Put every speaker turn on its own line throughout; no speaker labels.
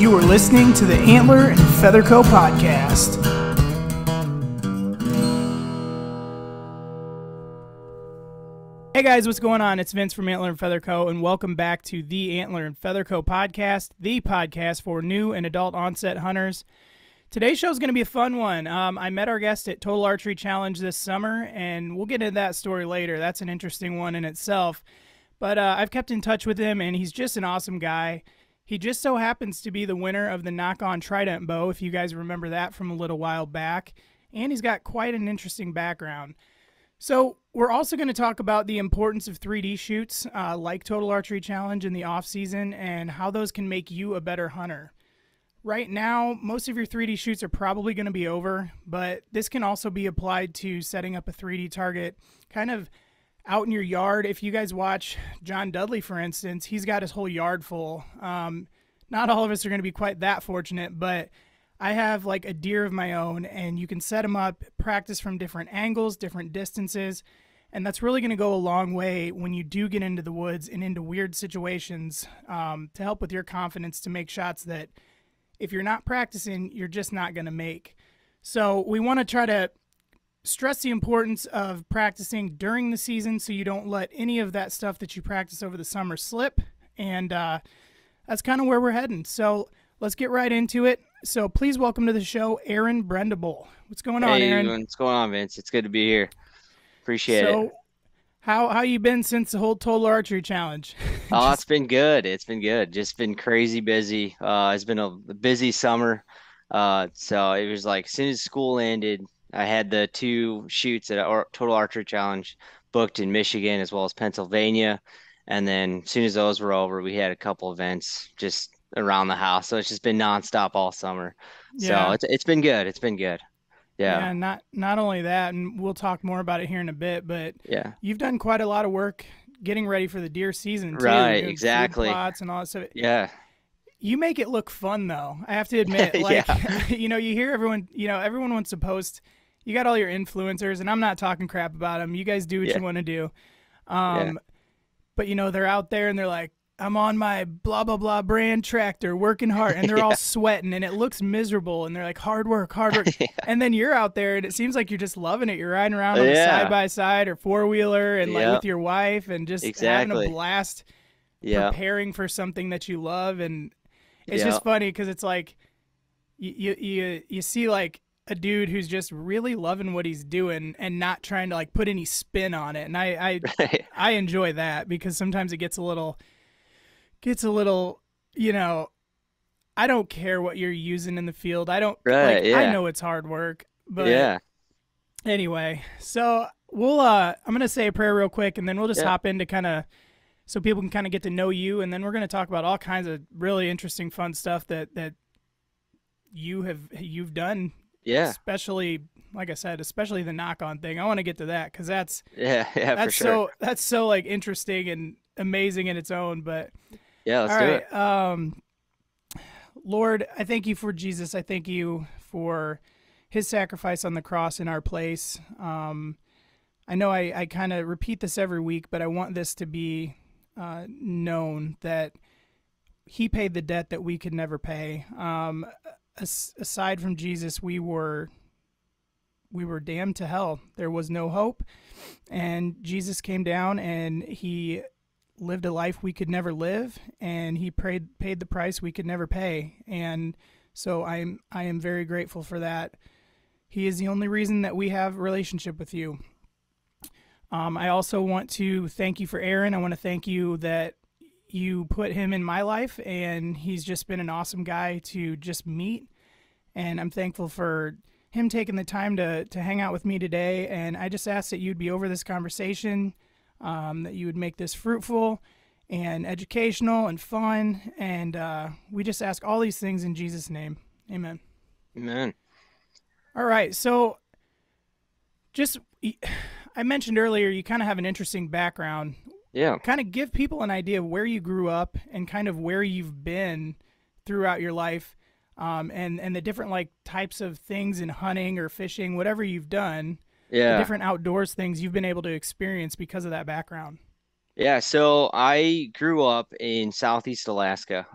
You are listening to the Antler and Feather Co. podcast. Hey guys, what's going on? It's Vince from Antler and Feather Co. and welcome back to the Antler and Feather Co. podcast, the podcast for new and adult onset hunters. Today's show is going to be a fun one. I met our guest at Total Archery Challenge this summer, and we'll get into that story later. That's an interesting one in itself. But I've kept in touch with him, and he's just an awesome guy. He just so happens to be the winner of the Knock-On Trident bow, if you guys remember that from a little while back. And he's got quite an interesting background. So we're also going to talk about the importance of 3D shoots like Total Archery Challenge in the off-season and how those can make you a better hunter. Right now, most of your 3D shoots are probably going to be over, but this can also be applied to setting up a 3D target kind of out in your yard. If you guys watch John Dudley, for instance, he's got his whole yard full. Not all of us are going to be quite that fortunate, but I have like a deer of my own, and you can set them up, practice from different angles, different distances, and that's really going to go a long way when you do get into the woods and into weird situations to help with your confidence to make shots that if you're not practicing, you're just not going to make. So we want to try to stress the importance of practicing during the season so you don't let any of that stuff that you practice over the summer slip. And that's kind of where we're heading. So let's get right into it. So please welcome to the show, Aaron Brendible. What's going on, Aaron?
Hey, what's going on, Vince? It's good to be here. Appreciate it.
How you been since the whole Total Archery Challenge?
Oh, it's been good. It's been good. Just been crazy busy. It's been a busy summer. So it was like as soon as school ended, I had the 2 shoots at Total Archery Challenge booked in Michigan as well as Pennsylvania. And then as soon as those were over, we had a couple events just around the house. So it's just been nonstop all summer.
Yeah.
So it's been good. It's been good. Yeah.
Yeah, not only that, and we'll talk more about it here in a bit, but
Yeah.
you've done quite a lot of work getting ready for the deer season too.
Right,
Doing
exactly.
food plots and all that stuff.
Yeah.
You make it look fun though. I have to admit, like you hear everyone, everyone wants to post. You got all your influencers, and I'm not talking crap about them. You guys do what you want to do. But they're out there and they're like, I'm on my blah, blah, blah brand tractor working hard, and they're all sweating and it looks miserable, and they're like, hard work. And then you're out there and it seems like you're just loving it. You're riding around on a side-by-side or four-wheeler and like with your wife and just having a blast preparing for something that you love. And it's just funny because it's like you see like a dude who's just really loving what he's doing and not trying to like put any spin on it. And I enjoy that because sometimes it gets a little, I don't care what you're using in the field. I don't, I know it's hard work, but anyway, so we'll, I'm going to say a prayer real quick and then we'll just hop into kind of, so people can kind of get to know you. And then we're going to talk about all kinds of really interesting, fun stuff that you've done. Yeah. Especially, like I said, especially the knock-on thing. I want to get to that because that's
for sure.
That's so like interesting and amazing in its own. But
let's do it.
Lord, I thank you for Jesus. I thank you for his sacrifice on the cross in our place. I know I kind of repeat this every week, but I want this to be known that he paid the debt that we could never pay. Aside from Jesus, we were damned to hell. There was no hope, and Jesus came down and he lived a life we could never live, and he paid the price we could never pay. And so I am very grateful for that. He is the only reason that we have a relationship with you. I also want to thank you for Aaron. I want to thank you that you put him in my life, and he's just been an awesome guy to just meet. And I'm thankful for him taking the time to hang out with me today. And I just ask that you'd be over this conversation, that you would make this fruitful and educational and fun. And we just ask all these things in Jesus' name. Amen.
Amen.
All right. So I mentioned earlier, you kind of have an interesting background.
Yeah.
Kind of give people an idea of where you grew up and kind of where you've been throughout your life, and the different like types of things in hunting or fishing, whatever you've done, the different outdoors things you've been able to experience because of that background.
Yeah, so I grew up in Southeast Alaska.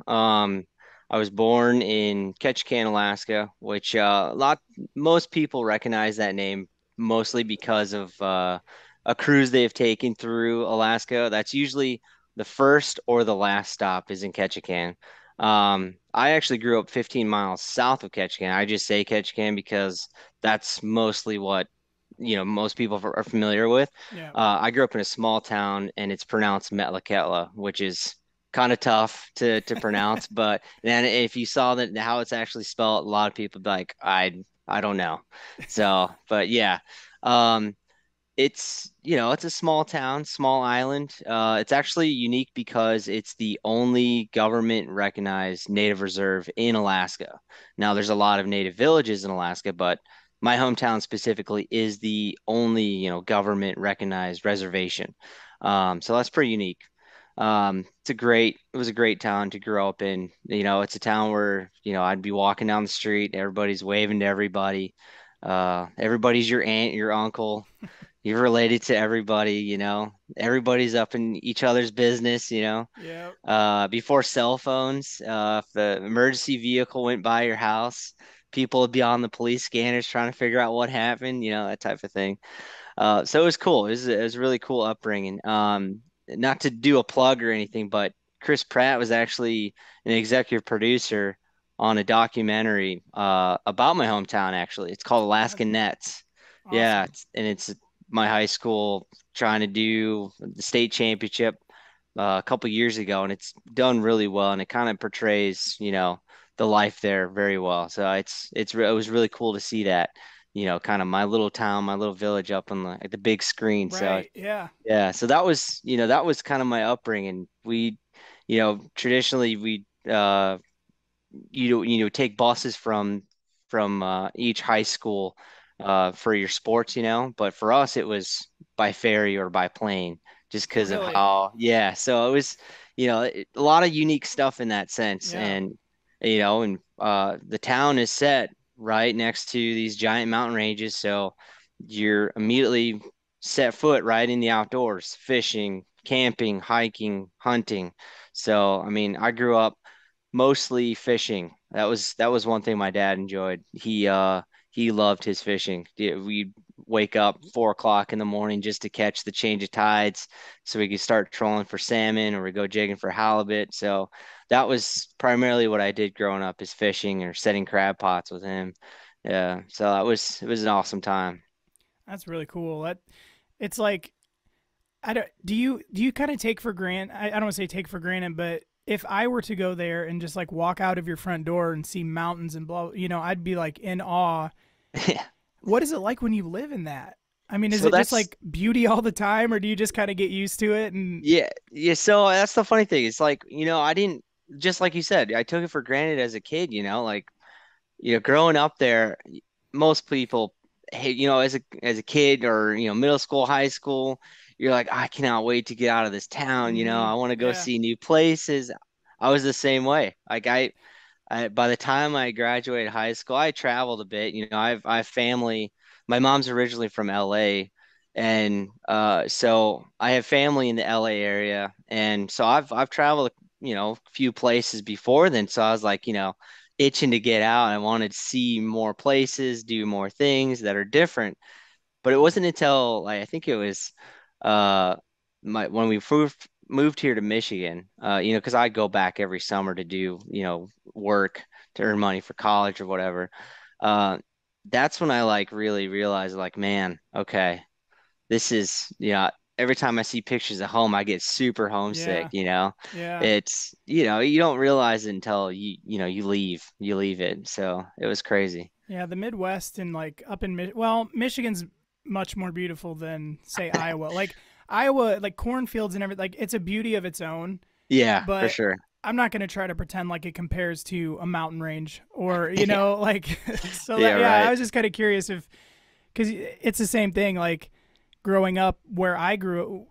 I was born in Ketchikan, Alaska, which most people recognize that name mostly because of a cruise they've taken through Alaska. That's usually the first or the last stop is in Ketchikan. I actually grew up 15 miles south of Ketchikan. I just say Ketchikan because that's mostly what most people are familiar with.
Yeah.
I grew up in a small town, and it's pronounced Metlakatla, which is kind of tough to pronounce. But then if you saw that how it's actually spelled, a lot of people be like, I don't know. So, but yeah. Um, it's a small town, small island. It's actually unique because it's the only government recognized native reserve in Alaska. Now, there's a lot of native villages in Alaska, but my hometown specifically is the only, government recognized reservation. So that's pretty unique. It was a great town to grow up in. It's a town where, I'd be walking down the street, everybody's waving to everybody. Everybody's your aunt, your uncle. You're related to everybody, everybody's up in each other's business,
Yeah.
before cell phones, if the emergency vehicle went by your house, people would be on the police scanners trying to figure out what happened, that type of thing. So it was cool. It was a really cool upbringing. Not to do a plug or anything, but Chris Pratt was actually an executive producer on a documentary about my hometown, actually. It's called
That's
Alaskan Nets. Yeah,
awesome.
it's my high school trying to do the state championship a couple years ago, and it's done really well, and it kind of portrays, the life there very well. So it was really cool to see that, kind of my little town, my little village up on the big screen. So
Right. Yeah.
yeah, so that was kind of my upbringing. Traditionally we take buses from each high school for your sports, but for us it was by ferry or by plane just because of
Really.
how, yeah, so it was, a lot of unique stuff in that sense.
Yeah.
And the town is set right next to these giant mountain ranges, so you're immediately set foot right in the outdoors, fishing, camping, hiking, hunting. So I mean, I grew up mostly fishing. That was one thing my dad enjoyed. He loved his fishing. Yeah, we'd wake up 4 o'clock in the morning just to catch the change of tides, so we could start trolling for salmon or we go jigging for halibut. So that was primarily what I did growing up, is fishing or setting crab pots with him. Yeah, so it was an awesome time.
That's really cool. It's like I don't do you kind of take for granted I don't want to say take for granted, but if I were to go there and just like walk out of your front door and see mountains and blah, I'd be like in awe. What is it like when you live in that? I mean, is
So
it just
that's
like beauty all the time, or do you just kind of get used to it? And
Yeah, yeah. So that's the funny thing. It's like, I didn't, just like you said, I took it for granted as a kid, like, growing up there, most people, hey, as a kid, or, middle school, high school, you're like, I cannot wait to get out of this town,
mm-hmm.
I want to go
Yeah.
see new places. I was the same way. Like by the time I graduated high school, I traveled a bit. I have family. My mom's originally from LA, and so I have family in the LA area, and so I've traveled, a few places before then. So I was like, itching to get out. I wanted to see more places, do more things that are different. But it wasn't until, like, I think it was uh my when we moved here to Michigan, because I go back every summer to do, work to earn money for college or whatever. Uh that's when I like really realized, like, man, okay, this is, every time I see pictures of home, I get super homesick,
Yeah. Yeah.
It's, you don't realize it until you leave it. So it was crazy.
Yeah. The Midwest and like up in well, Michigan's much more beautiful than say Iowa. Like Iowa, like cornfields and everything. Like it's a beauty of its own,
Yeah, for
but
sure.
I'm not going to try to pretend like it compares to a mountain range or,
Yeah.
like, so
Yeah,
that, yeah, I
right.
was just kind of curious if, cause it's the same thing. Like growing up where I grew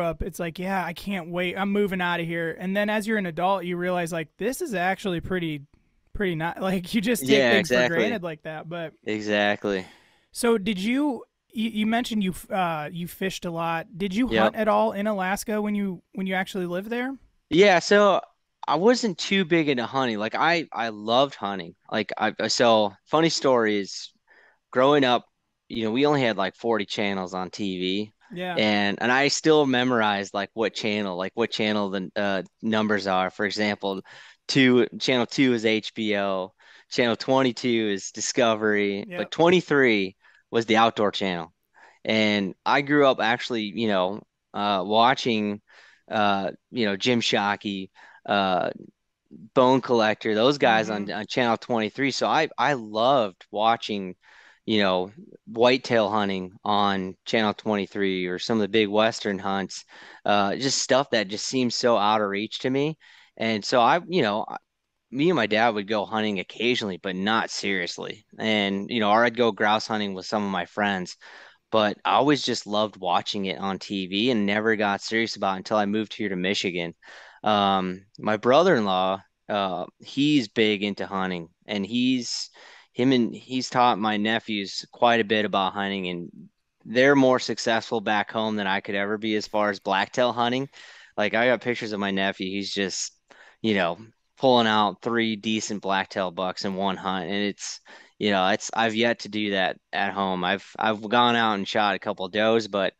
up, it's like, yeah, I can't wait. I'm moving out of here. And then as you're an adult, you realize like, this is actually pretty not like you just take
Yeah,
things for
exactly.
granted like that. But
Exactly.
so did you mentioned you fished a lot. Did you
Yep.
hunt at all in Alaska when you actually lived there?
Yeah, so I wasn't too big into hunting. Like I loved hunting. So funny story is growing up, we only had like 40 channels on TV,
Yeah.
and I still memorized like what channel the numbers are. For example, channel 2 is HBO, channel 22 is Discovery, but
Yep.
23 was the outdoor channel. And I grew up actually, watching Jim Shockey, uh Bone Collector, those guys
Mm-hmm.
on Channel 23. So I loved watching, you know, whitetail hunting on Channel 23 or some of the big Western hunts, just stuff that just seems so out of reach to me. And so me and my dad would go hunting occasionally, but not seriously. And, or I'd go grouse hunting with some of my friends, but I always just loved watching it on TV and never got serious about it until I moved here to Michigan. My brother-in-law, he's big into hunting, and he's taught my nephews quite a bit about hunting, and they're more successful back home than I could ever be as far as blacktail hunting. Like I got pictures of my nephew, he's just, you know, pulling out three decent blacktail bucks in one hunt, and it's I've yet to do that at home. I've gone out and shot a couple of does, but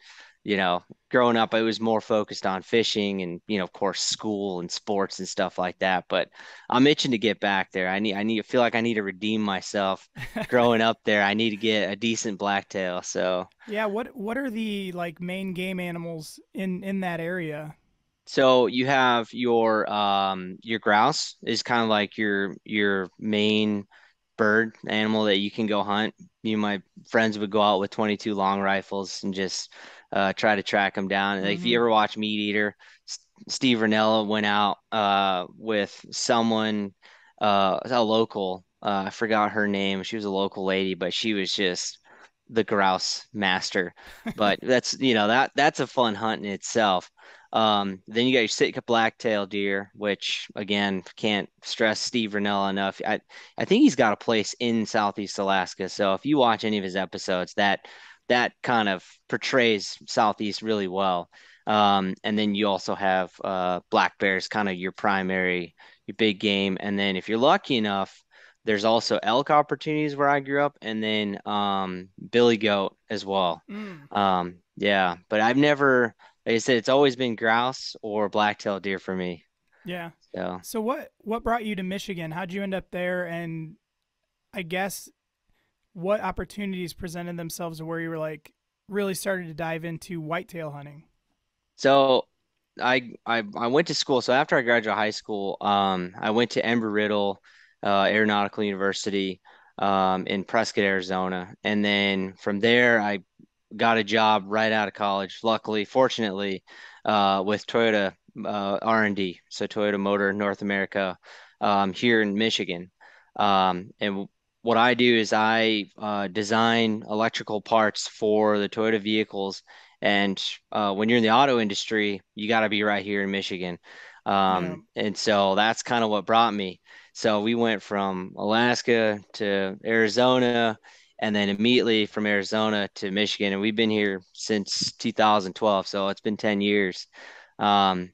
growing up I was more focused on fishing and of course school and sports and stuff like that. But I'm itching to get back there. I feel like I need to redeem myself. Growing up there, I need to get a decent blacktail. So
Yeah. What are the like main game animals in that area?
So you have your grouse is kind of like your main bird animal that you can go hunt. My friends would go out with 22 long rifles and just try to track them down. And if you
Mm-hmm.
ever watch Meat Eater, Steve Ranella went out with someone a local. I forgot her name. She was a local lady, but she was just the grouse master. But that's a fun hunt in itself. Then you got your Sitka blacktail deer, which again can't stress Steve Rinella enough. I think he's got a place in Southeast Alaska. So if you watch any of his episodes, that kind of portrays Southeast really well. And then you also have black bears, kind of your big game. And then if you're lucky enough, there's also elk opportunities where I grew up, and then billy goat as well.
Mm.
Yeah, but I've never. Like I said, it's always been grouse or black-tailed deer for me.
Yeah.
So,
So what brought you to Michigan? How'd you end up there? And I guess what opportunities presented themselves where you were like really started to dive into whitetail hunting?
so, I went to school. So after I graduated high school, I went to Embry-Riddle Aeronautical University in Prescott, Arizona, and then from there I got a job right out of college. Luckily, fortunately, with Toyota R&D, so Toyota Motor North America, here in Michigan. And what I do is I design electrical parts for the Toyota vehicles. And when you're in the auto industry, you got to be right here in Michigan.
Yeah.
And so that's kind of what brought me. So we went from Alaska to Arizona, and then immediately from Arizona to Michigan, and we've been here since 2012, so it's been 10 years. And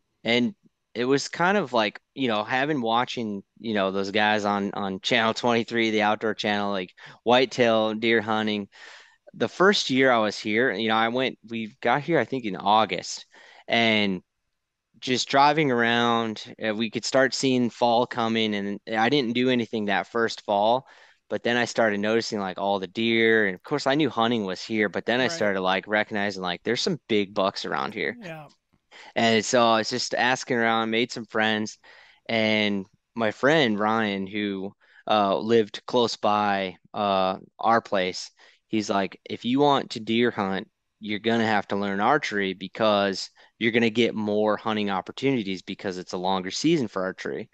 it was kind of like, having watching, those guys on Channel 23, the outdoor channel, like whitetail deer hunting. The first year I was here, we got here, I think in August, and just driving around, we could start seeing fall coming, and I didn't do anything that first fall, but then I started noticing like all the deer, and of course I knew hunting was here, but then I
Right.
started like recognizing like there's some big bucks around here.
Yeah.
And so I was just asking around, made some friends, and my friend Ryan, who lived close by our place, he's like, if you want to deer hunt, you're gonna have to learn archery because you're gonna get more hunting opportunities because it's a longer season for archery.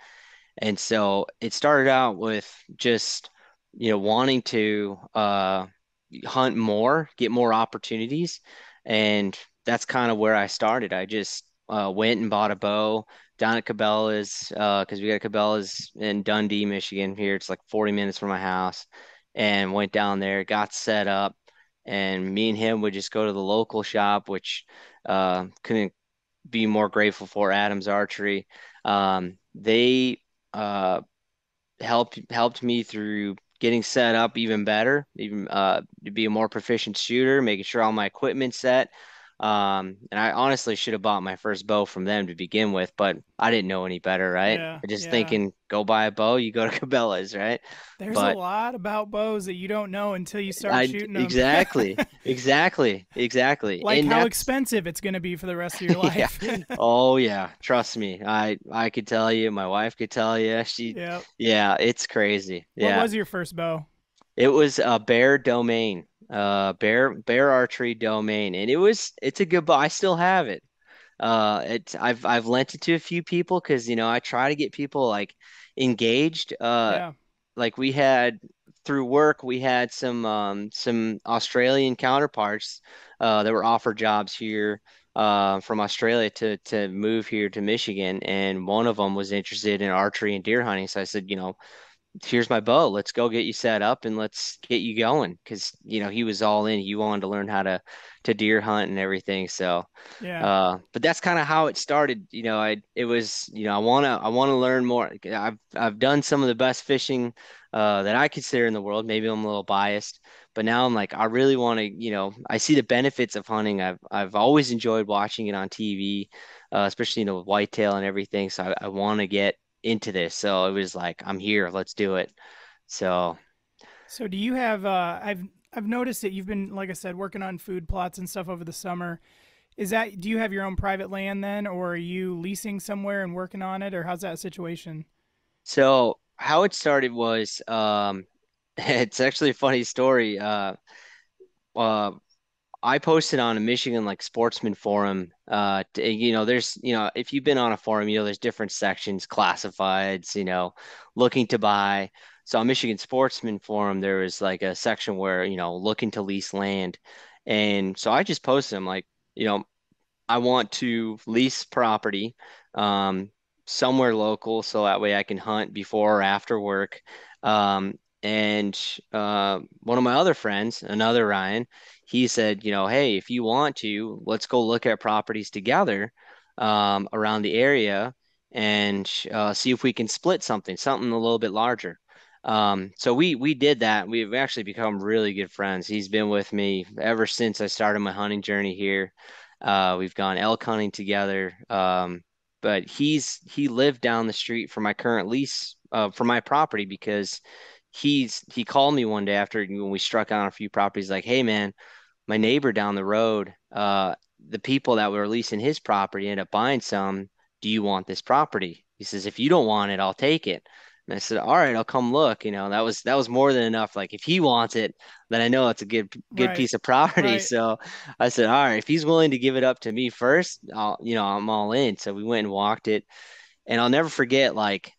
And so it started out with just, wanting to hunt more, get more opportunities. And that's kind of where I started. I just went and bought a bow down at Cabela's because we got Cabela's in Dundee, Michigan here. It's like 40 minutes from my house. And went down there, got set up. And me and him would just go to the local shop, which couldn't be more grateful for Adams Archery. they uh, helped me through getting set up even better, even to be a more proficient shooter, making sure all my equipment's set. And I honestly should have bought my first bow from them to begin with, but I didn't know any better, right?
Yeah,
I just
yeah.
thinking, go buy a bow, you go to Cabela's, right?
There's a
But
lot about bows that you don't know until you start
I
shooting them.
exactly, exactly,
Like
and
how
that's
expensive it's going to be for the rest of your
yeah.
life.
Oh yeah, trust me. I could tell you, my wife could tell you.
Yep.
Yeah, it's crazy.
What
Yeah.
was your first bow?
It was a Bear domain, Bear Archery domain, and it's a good bow. I still have it. I've lent it to a few people because I try to get people like engaged.
Yeah.
Like we had through work, we had some Australian counterparts that were offered jobs here from Australia to move here to Michigan, and one of them was interested in archery and deer hunting. So I said, here's my bow. Let's go get you set up and let's get you going. Because, he was all in. He wanted to learn how to deer hunt and everything. So,
Yeah.
but that's kind of how it started. It was, I wanna learn more. I've done some of the best fishing that I consider in the world. Maybe I'm a little biased, but now I'm like, I really want to, I see the benefits of hunting. I've always enjoyed watching it on TV, especially, with whitetail and everything. So I want to get into this. So it was like, I'm here, let's do it. So,
So do you have I've noticed that you've been, like I said, working on food plots and stuff over the summer. Is that, do you have your own private land then, or are you leasing somewhere and working on it, or how's that situation?
so how it started was, it's actually a funny story. Uh, I posted on a Michigan like sportsman forum. There's, if you've been on a forum, there's different sections, classifieds, looking to buy. So on Michigan Sportsman Forum, there was like a section where, looking to lease land. And so I just posted, I'm like, you know, I want to lease property um, somewhere local so that way I can hunt before or after work. And one of my other friends, another Ryan, he said, hey, if you want to, let's go look at properties together around the area and see if we can split something a little bit larger. So we did that. We've actually become really good friends. He's been with me ever since I started my hunting journey here. We've gone elk hunting together. But he lived down the street from my current lease for my property because he called me one day after when we struck out on a few properties like, hey man, my neighbor down the road, the people that were leasing his property ended up buying some. Do you want this property? He says, if you don't want it, I'll take it. And I said, all right, I'll come look. That was more than enough. Like if he wants it, then I know it's a good
Right.
piece of property.
Right.
So I said, all right, if he's willing to give it up to me first, I'm all in. So we went and walked it, and I'll never forget. Like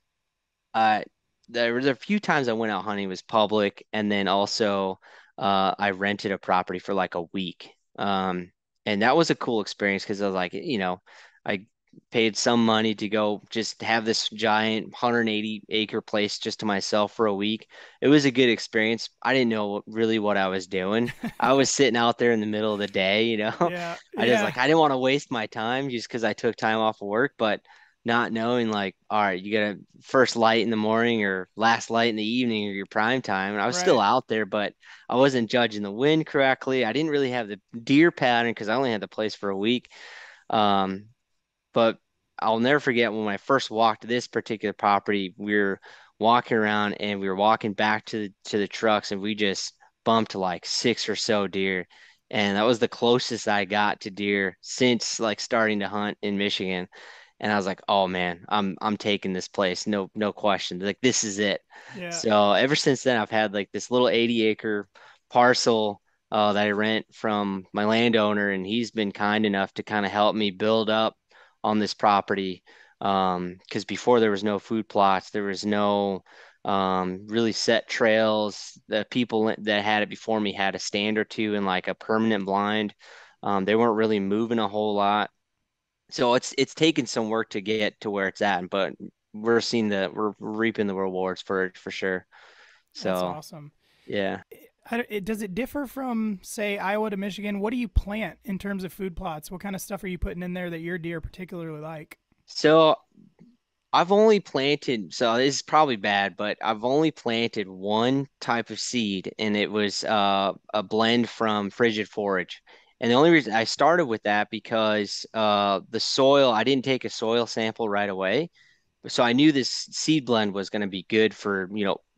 uh, there was a few times I went out hunting, it was public, and then also I rented a property for like a week. And that was a cool experience because I was like, I paid some money to go just have this giant 180-acre place just to myself for a week. It was a good experience. I didn't know really what I was doing. I was sitting out there in the middle of the day,
Yeah.
I just
Yeah.
like I didn't want to waste my time just because I took time off of work, but not knowing like, all right, you got a first light in the morning or last light in the evening or your prime time. And I was still
Right.
out there, but I wasn't judging the wind correctly. I didn't really have the deer pattern because I only had the place for a week. Um, but I'll never forget when I first walked this particular property, we were walking around and we were walking back to the trucks and we just bumped like six or so deer. And that was the closest I got to deer since like starting to hunt in Michigan. And I was like, oh man, I'm taking this place. No question. Like this is it.
Yeah.
So ever since then I've had like this little 80-acre parcel that I rent from my landowner, and he's been kind enough to kind of help me build up on this property. Because before there was no food plots, there was no really set trails. The people that had it before me had a stand or two and like a permanent blind. They weren't really moving a whole lot. So it's taken some work to get to where it's at, but we're reaping the rewards for it for sure.
That's
So
awesome.
yeah.
Does it differ from, say, Iowa to Michigan? What do you plant in terms of food plots? What kind of stuff are you putting in there that your deer particularly like?
So I've only planted, so this is probably bad, but I've only planted one type of seed, and it was a blend from frigid forage. And the only reason I started with that because the soil, I didn't take a soil sample right away. So I knew this seed blend was going to be good for,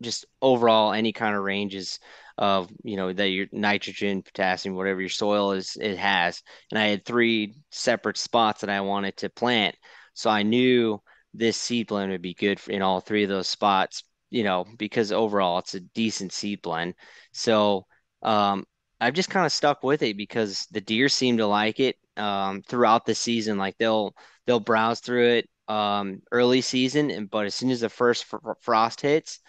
just overall any kind of ranges of, that your nitrogen, potassium, whatever your soil is, it has. And I had three separate spots that I wanted to plant. So I knew this seed blend would be good in all three of those spots, because overall it's a decent seed blend. So um, I've just kind of stuck with it because the deer seem to like it throughout the season. Like they'll browse through it early season, but as soon as the first frost hits,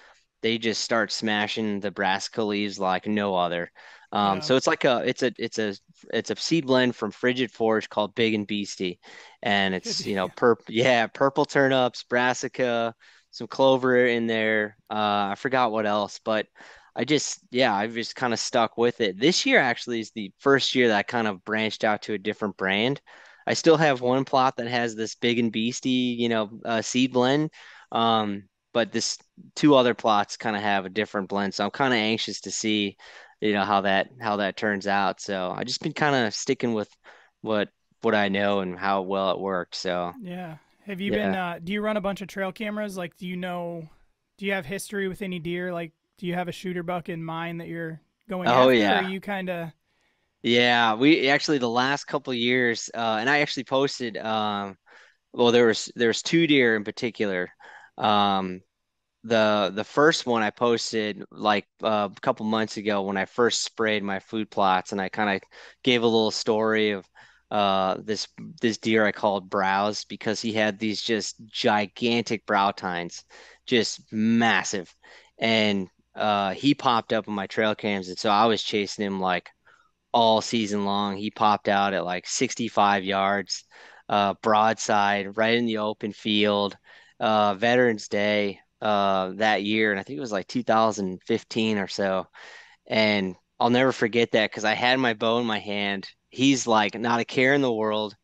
they just start smashing the brassica leaves like no other.
Yeah.
So it's like it's a seed blend from Frigid Forage called Big and Beastie, and
Good
it's
deal.
purple turnips, brassica, some clover in there. I forgot what else, but I've just kind of stuck with it. This year actually is the first year that I kind of branched out to a different brand. I still have one plot that has this Big and Beastie, seed blend. But this two other plots kind of have a different blend. So I'm kind of anxious to see, how that turns out. So I just been kind of sticking with what what I know and how well it worked. So
Yeah. Have you been?
yeah.
Do you run a bunch of trail cameras? Like, do you know? Do you have history with any deer? Like, do you have a shooter buck in mind that you're going
Oh
after? Or are
yeah.
you kind of?
Yeah, we actually the last couple of years, and I actually posted. Well, there was two deer in particular. Um, the first one I posted like a couple months ago when I first sprayed my food plots, and I kind of gave a little story of this deer I called Browse because he had these just gigantic brow tines, just massive, and he popped up on my trail cams, and so I was chasing him like all season long. He popped out at like 65 yards, broadside, right in the open field. Veterans Day that year, and I think it was like 2015 or so. And I'll never forget that because I had my bow in my hand. He's like not a care in the world,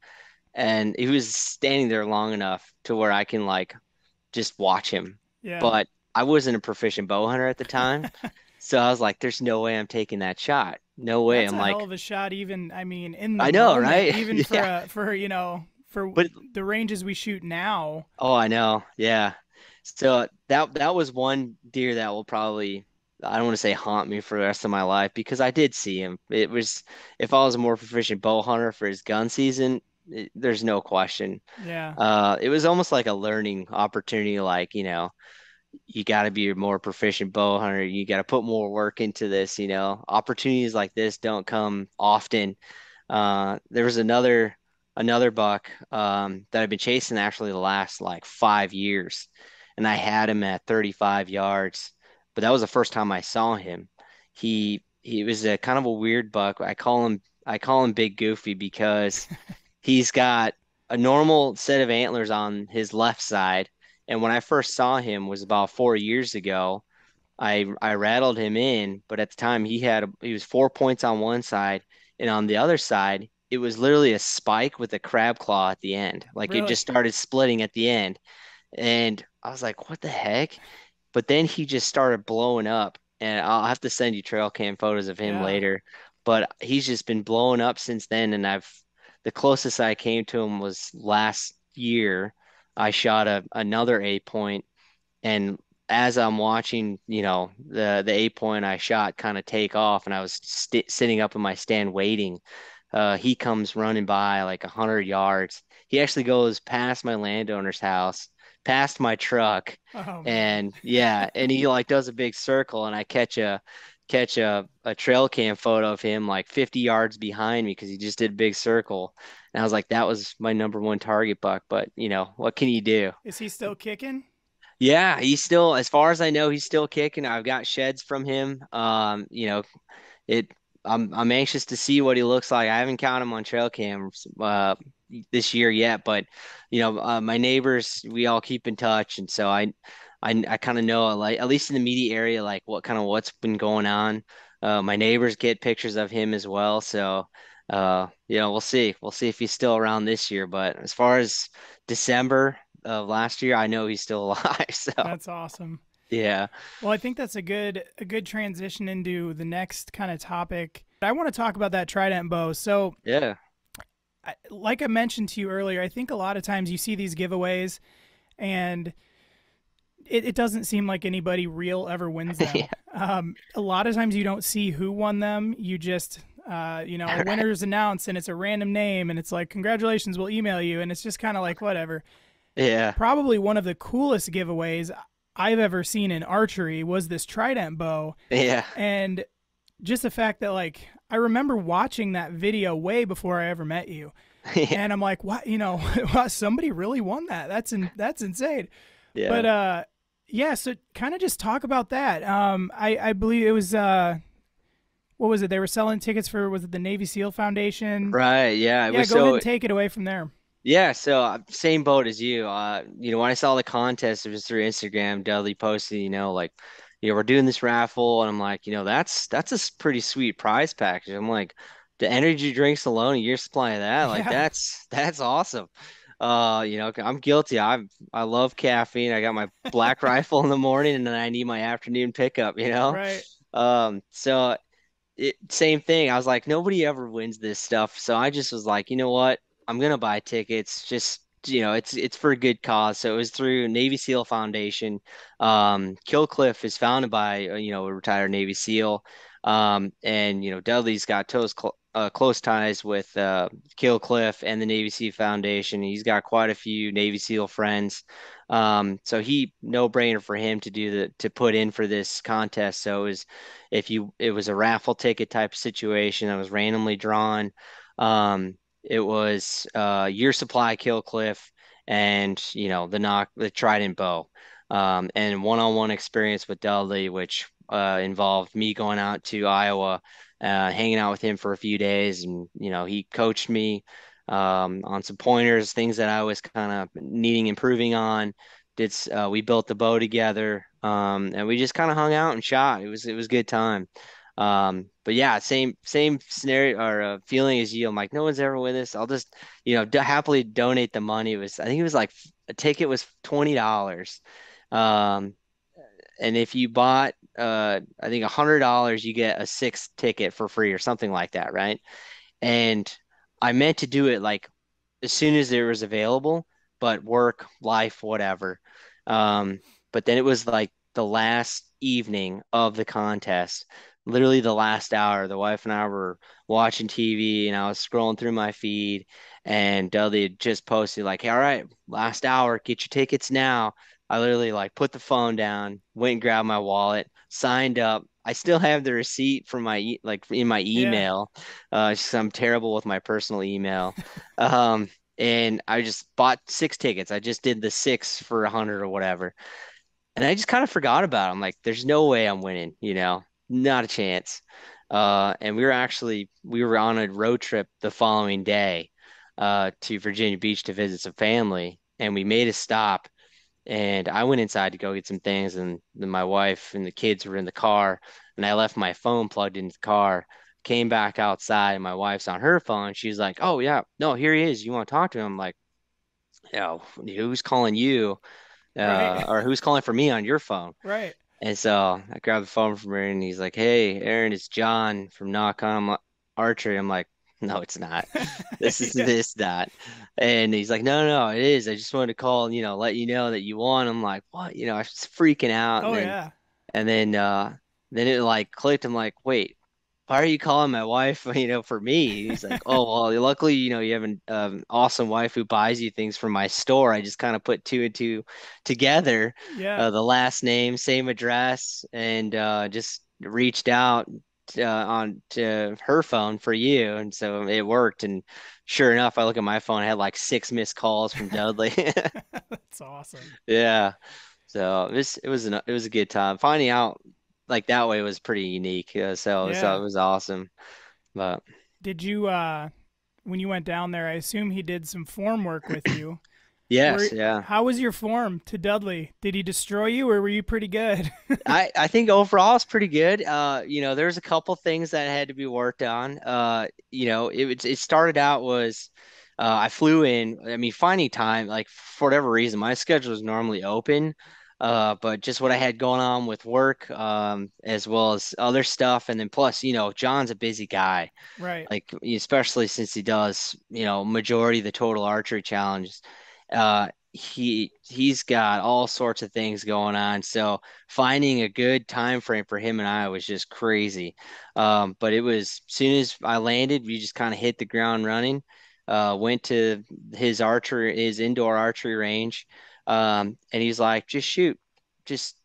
and he was standing there long enough to where I can like just watch him.
Yeah.
But I wasn't a proficient bow hunter at the time. So I was like, there's no way I'm taking that shot. No way.
That's
I'm
a hell
like,
of a shot. Even I mean, in the
I know,
moment,
right?
even for
Yeah.
for
But
the ranges we shoot now.
oh, I know. Yeah. So that was one deer that will probably, I don't want to say haunt me for the rest of my life because I did see him. It was, if I was a more proficient bow hunter for his gun season, there's no question.
Yeah.
It was almost like a learning opportunity, like, you got to be a more proficient bow hunter. You got to put more work into this, Opportunities like this don't come often. There was another buck that I've been chasing actually the last like 5 years, and I had him at 35 yards, but that was the first time I saw him. He was a kind of a weird buck. I call him Big Goofy because he's got a normal set of antlers on his left side, and when I first saw him was about 4 years ago. I rattled him in, but at the time he was 4 points on one side, and on the other side it was literally a spike with a crab claw at the end. Like it
Really.
just started splitting at the end, and I was like, "What the heck?" But then he just started blowing up, and I'll have to send you trail cam photos of him
Yeah.
later. But he's just been blowing up since then, and the closest I came to him was last year. I shot another 8 point, and as I'm watching, the 8 point I shot kind of take off, and I was sitting up in my stand waiting. He comes running by like 100 yards. He actually goes past my landowner's house, past my truck,
Oh man.
and yeah, and he like does a big circle, and I catch a trail cam photo of him like 50 yards behind me because he just did a big circle. And I was like, that was my number one target buck. But what can you do?
Is he still kicking?
Yeah, he's still, as far as I know, he's still kicking. I've got sheds from him. It. I'm anxious to see what he looks like. I haven't counted him on trail cams this year yet, but my neighbors, we all keep in touch, and so I kind of know, like, at least in the immediate area, like what's been going on. My neighbors get pictures of him as well, so we'll see. We'll see if he's still around this year. But as far as December. of last year, I know he's still alive. So
That's awesome.
yeah,
Well, I think that's a good transition into the next kind of topic. I want to talk about that trident bow. So,
yeah,
like I mentioned to you earlier, I think a lot of times you see these giveaways and it doesn't seem like anybody real ever wins them.
yeah,
A lot of times you don't see who won them. You just, a
right,
winner's announced and it's a random name and it's like, congratulations, we'll email you. And it's just kind of like, whatever.
yeah,
Probably one of the coolest giveaways I've ever seen in archery was this trident bow.
yeah,
And just the fact that, like, I remember watching that video way before I ever met you.
yeah,
And I'm like, what, somebody really won that. That's insane.
yeah.
But yeah, so kind of just talk about that. I believe it was what was it? They were selling tickets for, was it the Navy SEAL Foundation?
Right. Yeah. It
Yeah,
was
go ahead
so.
and take it away from there.
Yeah, so same boat as you. When I saw the contest, it was through Instagram. Dudley posted, like, we're doing this raffle, and I'm like, that's a pretty sweet prize package. I'm like, the energy drinks alone, a year supply of that, like
Yeah,
that's awesome. I'm guilty. I love caffeine. I got my black rifle in the morning, and then I need my afternoon pickup.
right.
So same thing. I was like, nobody ever wins this stuff. So I just was like, you know what? I'm gonna buy tickets. Just it's for a good cause. So it was through Navy SEAL Foundation. Killcliff is founded by a retired Navy SEAL. And Dudley's got close ties with Killcliff and the Navy SEAL Foundation. He's got quite a few Navy SEAL friends. So no brainer for him to put in for this contest. So it was a raffle ticket type of situation that was randomly drawn. It was year supply kill cliff and the trident bow. And one-on-one experience with Dudley, which involved me going out to Iowa, hanging out with him for a few days, and he coached me on some pointers, things that I was kind of needing improving on. We built the bow together, and we just kind of hung out and shot. It was a good time. But yeah, same scenario or feeling as you. I'm like, no one's ever with us. I'll just happily donate the money. I think it was like a ticket was $20. Um, and if you bought I think $100, you get a sixth ticket for free or something like that, right? And I meant to do it like as soon as it was available, but work, life, whatever. Um, but then it was like the last evening of the contest, literally the last hour. The wife and I were watching TV and I was scrolling through my feed and Dudley had just posted like, hey, all right, last hour, get your tickets now. I literally like put the phone down, went and grabbed my wallet, signed up. I still have the receipt from like in my
Yeah,
email. I'm terrible with my personal email. Um, and I just bought six tickets. I just did the six for 100 or whatever. And I just kind of forgot about it. I'm like, there's no way I'm winning, not a chance. And we were on a road trip the following day to Virginia Beach to visit some family. And we made a stop and I went inside to go get some things, and then my wife and the kids were in the car, and I left my phone plugged into the car. Came back outside, and my wife's on her phone. She's like, "Oh yeah, no, here he is. You want to talk to him?" I'm like, "Yeah, who's calling you?
right.
Or who's calling for me on your phone?"
Right.
And so I grabbed the phone from her, and he's like, "Hey, Aaron, it's John from Knock On Archery." I'm like, "No, it's not. This is
Yeah.
this that." And he's like, "No, no, it is. I just wanted to call and let you know that you won." I'm like, "What?" I was freaking out,
Oh yeah.
and then it like clicked. I'm like, "Wait, why are you calling my wife, for me?" He's like, "Oh, well, luckily, you have an awesome wife who buys you things from my store. I just kind of put two and two together,
Yeah.
the last name, same address, and just reached out on to her phone for you, and so it worked. And sure enough, I look at my phone, I had like six missed calls from Dudley.
That's awesome.
Yeah, so it was a good time. Finding out like that way was pretty unique. So
Yeah.
it was awesome. But
Did you when you went down there, I assume he did some form work with you.
yes, yeah.
How was your form to Dudley? Did he destroy you or were you pretty good?
I think overall it's pretty good. There's a couple things that had to be worked on. It started out was I flew in. I mean, finding time, like for whatever reason, my schedule is normally open. But just what I had going on with work, as well as other stuff. And then plus, John's a busy guy,
Right.
like especially since he does, majority of the total archery challenges. He's got all sorts of things going on. So finding a good time frame for him and I was just crazy. But it was as soon as I landed, we just kind of hit the ground running. Went to his indoor archery range, and he's like, just shoot, just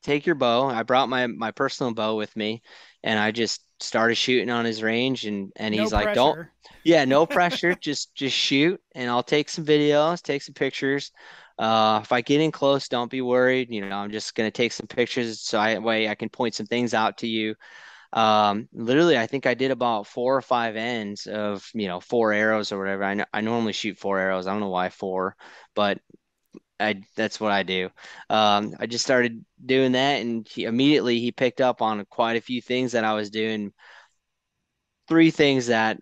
take your bow. I brought my personal bow with me, and I just started shooting on his range, and
No
he's like, don't,
pressure.
yeah, no pressure, just shoot, and I'll take some videos, take some pictures. If I get in close, don't be worried. I'm just gonna take some pictures so way I can point some things out to you. Literally, I think I did about 4 or 5 ends of, 4 arrows or whatever. I normally shoot 4 arrows. I don't know why four, but that's what I do. I just started doing that, and immediately he picked up on quite a few things that I was doing. Three things that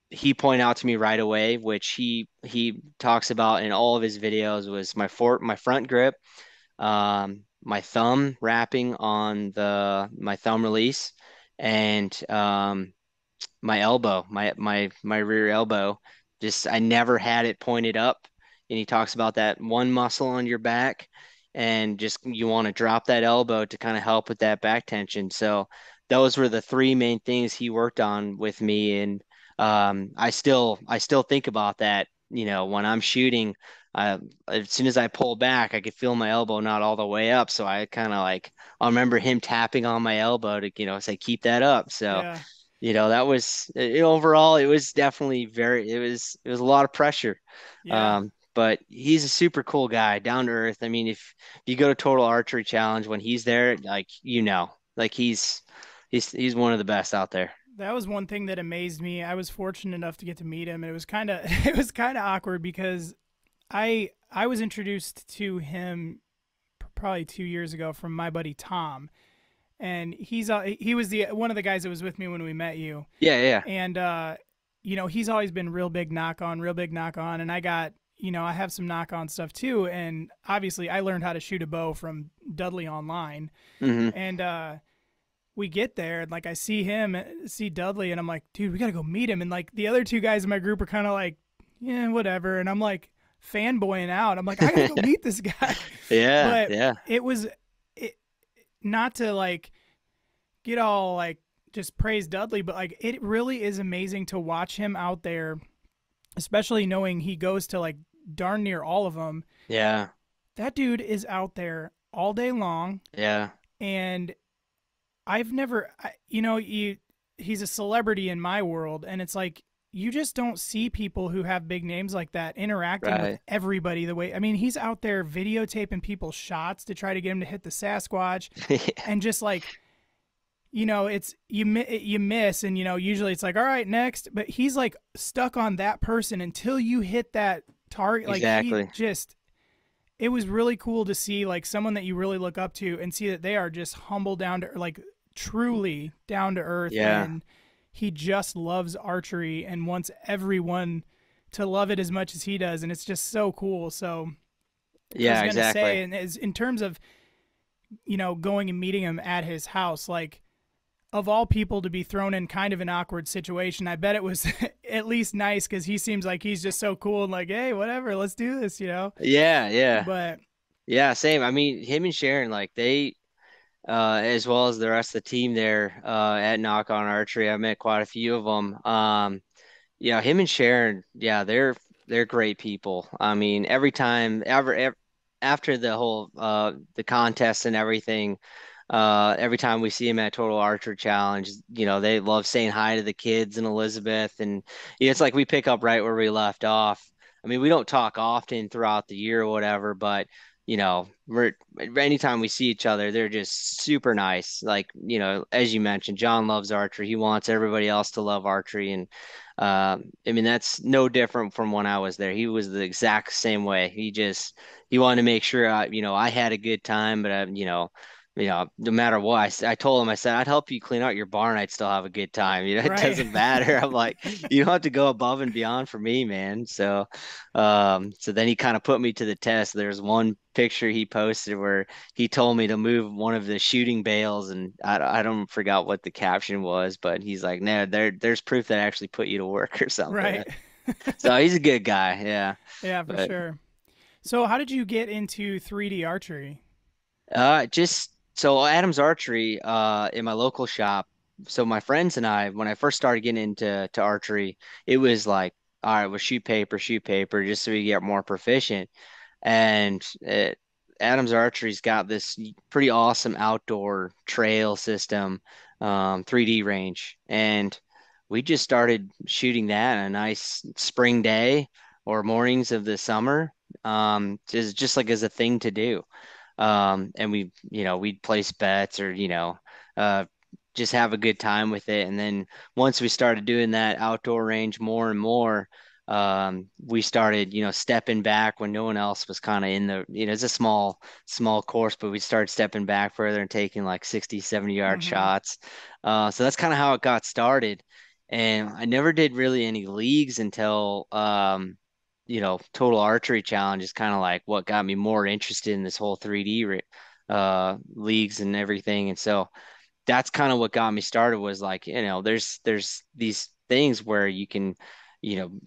he pointed out to me right away, which he talks about in all of his videos, was my front grip, my thumb wrapping on my thumb release, and my elbow, my rear elbow. Just I never had it pointed up. And he talks about that one muscle on your back, and just you want to drop that elbow to kind of help with that back tension. So those were the three main things he worked on with me. And I still think about that, when I'm shooting. As soon as I pull back, I could feel my elbow not all the way up. So I kind of like, I remember him tapping on my elbow to, say, keep that up. So
Yeah.
that was overall, it was definitely it was a lot of pressure.
Yeah.
But he's a super cool guy, down to earth. I mean, if you go to Total Archery Challenge when he's there, like, like he's one of the best out there.
That was one thing that amazed me. I was fortunate enough to get to meet him. It was kind of it was kind of awkward because I was introduced to him probably 2 years ago from my buddy Tom, and he was the one of the guys that was with me when we met you.
Yeah, yeah.
And he's always been real big knock on, and I have some knock on stuff too. And obviously, I learned how to shoot a bow from Dudley online,
Hmm.
and we get there, and like I see Dudley, and I'm like, dude, we gotta go meet him. And like the other two guys in my group are kind of like, yeah, whatever. And I'm like fanboying out. I'm like, I gotta go meet this guy.
Yeah,
But
yeah.
it was it, not to like get all like just praise Dudley, but like it really is amazing to watch him out there, especially knowing he goes to like darn near all of them.
Yeah,
That dude is out there all day long,
yeah.
and I've never, he's a celebrity in my world, and it's like you just don't see people who have big names like that interacting with
Right.
everybody the way. I mean, he's out there videotaping people's shots to try to get him to hit the Sasquatch,
Yeah,
and just like it's you miss, and usually it's like all right next, but he's like stuck on that person until you hit that target. Like he
exactly.
just it was really cool to see like someone that you really look up to and see that they are just humble down to like truly down to earth,
Yeah,
and he just loves archery and wants everyone to love it as much as he does, and it's just so cool. So I was
yeah,
going to say,
exactly.
and as in terms of going and meeting him at his house, like of all people to be thrown in kind of an awkward situation, I bet it was at least nice because he seems like he's just so cool and like, hey, whatever, let's do this.
Yeah, yeah.
But
Yeah, same. I mean, him and Sharon, like they, as well as the rest of the team there, at Knock on Archery, I met quite a few of them. Yeah, him and Sharon, yeah, they're great people. I mean, every time, after the whole the contest and everything, every time we see him at Total Archer Challenge, they love saying hi to the kids and Elizabeth, and it's like we pick up right where we left off. I mean, we don't talk often throughout the year or whatever, but we're anytime we see each other, they're just super nice. Like, as you mentioned, John loves archery. He wants everybody else to love archery, and I mean, that's no different from when I was there. He was the exact same way. He wanted to make sure I had a good time, but no matter what, I told him, I said, I'd help you clean out your barn. I'd still have a good time. It
Right.
doesn't matter. I'm like, you don't have to go above and beyond for me, man. So then he kind of put me to the test. There's one picture he posted where he told me to move one of the shooting bales, and I don't forgot what the caption was, but he's like, no, there's proof that I actually put you to work or something.
Right.
So he's a good guy. Yeah.
Yeah, for
But
sure. So how did you get into 3D archery?
Just so Adam's Archery, in my local shop. So my friends and I, when I first started getting into archery, it was like, all right, well, shoot paper, just so we get more proficient. And Adams Archery's got this pretty awesome outdoor trail system, 3D range, and we just started shooting that on a nice spring day or mornings of the summer, just like as a thing to do. And we'd place bets or, uh, just have a good time with it. And then once we started doing that outdoor range more and more, we started, stepping back when no one else was kind of in it's a small course, but we started stepping back further and taking like 60, 70-yard
Mm-hmm.
shots. So that's kind of how it got started. And I never did really any leagues until, Total Archery Challenge is kind of like what got me more interested in this whole 3D leagues and everything. And so that's kind of what got me started was like, there's these things where you can,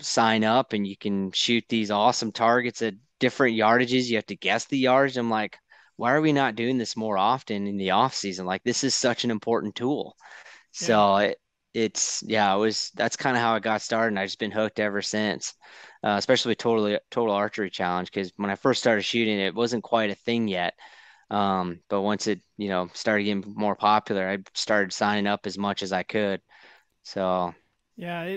sign up and you can shoot these awesome targets at different yardages. You have to guess the yardage. I'm like, why are we not doing this more often in the off season? Like this is such an important tool.
Yeah.
So that's kind of how I got started, and I've just been hooked ever since. Especially with Total Archery Challenge, because when I first started shooting, it wasn't quite a thing yet. But once it, started getting more popular, I started signing up as much as I could. So,
Yeah,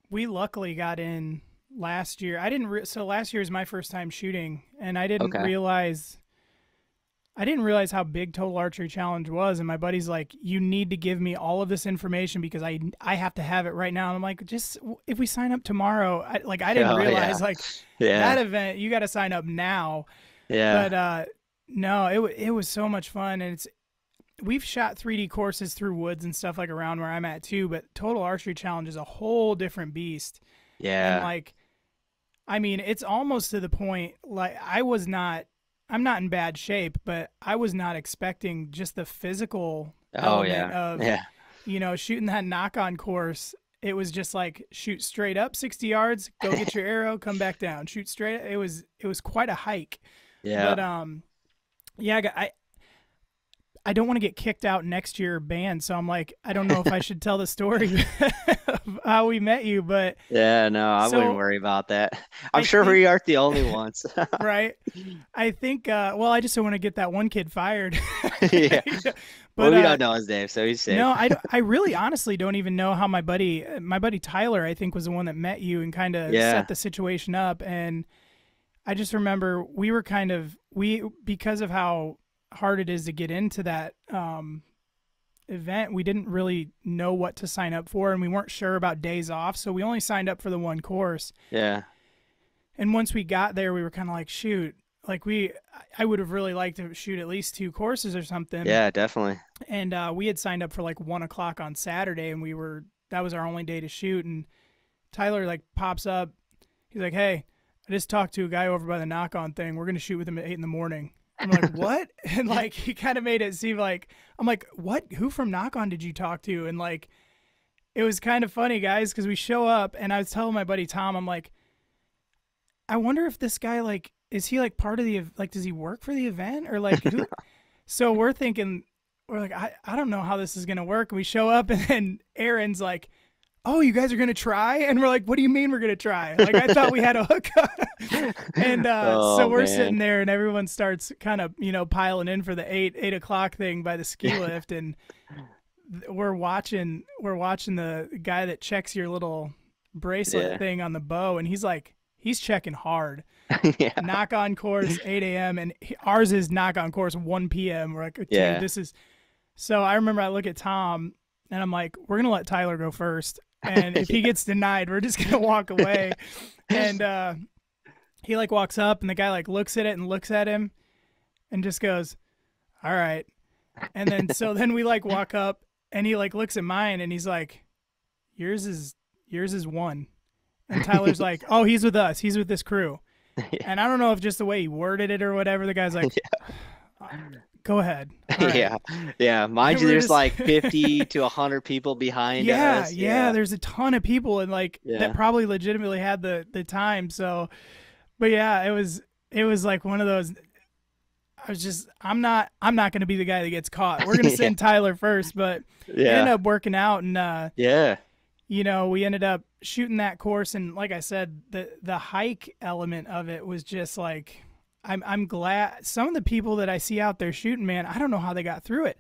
we luckily got in last year. So last year was my first time shooting, and
okay.
I didn't realize how big Total Archery Challenge was. And my buddy's like, "You need to give me all of this information because I have to have it right now." And I'm like, "Just if we sign up tomorrow." I didn't
Oh yeah.
realize like that
Yeah.
event you got to sign up now.
Yeah.
But no, it was so much fun, and we've shot 3D courses through woods and stuff like around where I'm at too. But Total Archery Challenge is a whole different beast, and
Yeah.
like I mean, it's almost to the point like I'm not in bad shape, but I was not expecting just the physical
Oh
element
yeah.
of,
Yeah.
shooting that knock on course. It was just like shoot straight up 60 yards, go get your arrow, come back down, shoot straight. It was quite a hike.
Yeah.
But yeah, I don't want to get kicked out next year or banned, so I'm like, I don't know if I should tell the story of how we met you, but
Yeah. No, I wouldn't
so
worry about that. I'm
I
sure
think
we aren't the only ones.
right? I think well, I just don't want to get that one kid fired.
Yeah. Well,
But
we don't know his name, so he's safe.
no, I really honestly don't even know how my buddy Tyler, I think, was the one that met you and kind of set
Yeah.
the situation up. And I just remember we were because of how hard it is to get into that event, we didn't really know what to sign up for, and we weren't sure about days off, so we only signed up for the one course.
Yeah.
And once we got there, we were kind of like, shoot, like I would have really liked to shoot at least two courses or something.
Yeah, definitely.
And we had signed up for like 1 o'clock on Saturday, and that was our only day to shoot. And Tyler like pops up, he's like, "Hey, I just talked to a guy over by the knock on thing. We're gonna shoot with him at 8 in the morning." I'm like, "What?" And like he kind of made it seem like I'm like, "What? Who from knock on did you talk to?" And like it was kind of funny, guys, because we show up, and I was telling my buddy Tom, I'm like, I wonder if this guy like is he like part of like does he work for the event or like who? So we're like I don't know how this is gonna work. And we show up, and then Aaron's like, "Oh, you guys are gonna try?" And we're like, "What do you mean we're gonna try?" Like I thought we had a hookup. And so
Oh
we're sitting
man.
there, and everyone starts kind of piling in for the 8 o'clock thing by the ski lift, and we're watching the guy that checks your little bracelet
Yeah.
thing on the bow, and he's checking hard.
Yeah.
Knock on course 8 a.m. and ours is knock on course 1 p.m. We're like, dude,
Yeah.
this is. So I remember I look at Tom and I'm like, we're gonna let Tyler go first, and if he gets denied, we're just gonna walk away. And he like walks up, and the guy like looks at it and looks at him, and just goes, "All right." And then so then we like walk up and he like looks at mine and he's like, yours is yours is one. And Tyler's like, oh, he's with us. He's with this crew. And I don't know if just the way he worded it or whatever, the guy's like, go ahead. All right.
Yeah. Yeah. Mind
And
you,
we're
there's
just
like 50 to 100 people behind
yeah,
us.
yeah,
Yeah.
there's a ton of people and like that
Yeah.
probably legitimately had the time. So, but yeah, it was like one of those I was just I'm not going to be the guy that gets caught. We're going to
Yeah.
send Tyler first, but it ended
Yeah.
up working out and
Yeah.
we ended up shooting that course and like I said, the hike element of it was just like I'm glad some of the people that I see out there shooting, man, I don't know how they got through it.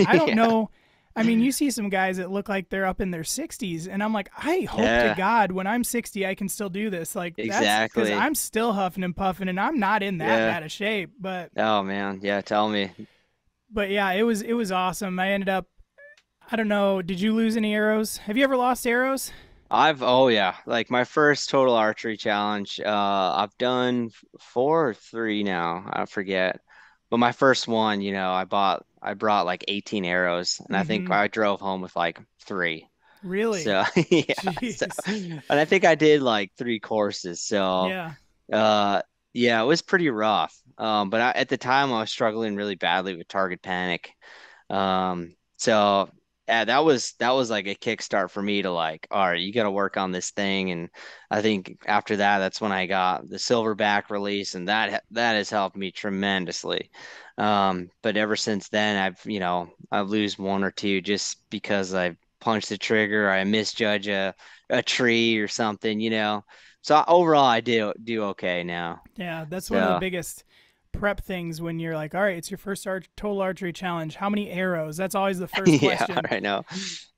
I don't
Yeah.
know. I mean, you see some guys that look like they're up in their 60s, and I'm like, I hope to
Yeah.
God when I'm 60, I can still do this. Like, that's because
Exactly.
I'm still huffing and puffing, and I'm not in that
Yeah.
bad of shape.
Oh man. Yeah. Tell me.
But yeah, it was awesome. I ended up, I don't know, did you lose any arrows? Have you ever lost arrows?
Oh yeah, like my first total archery challenge. I've done four or three now. I forget. But my first one, I brought like 18 arrows, and I think
Mm-hmm.
I drove home with like three.
Really?
So yeah, so
Jeez.
and I think I did like three courses. So
Yeah.
uh, yeah, it was pretty rough. But at the time I was struggling really badly with target panic. So yeah, that was like a kickstart for me to like, all right, you got to work on this thing. And I think after that, that's when I got the silverback release, and that has helped me tremendously. But ever since then, I lose one or two just because I punched the trigger, or I misjudge a tree or something. So overall, I do okay now.
Yeah, that's one of the
So
biggest prep things when you're like, all right, it's your first total archery challenge. How many arrows? That's always the first
yeah,
question.
I know.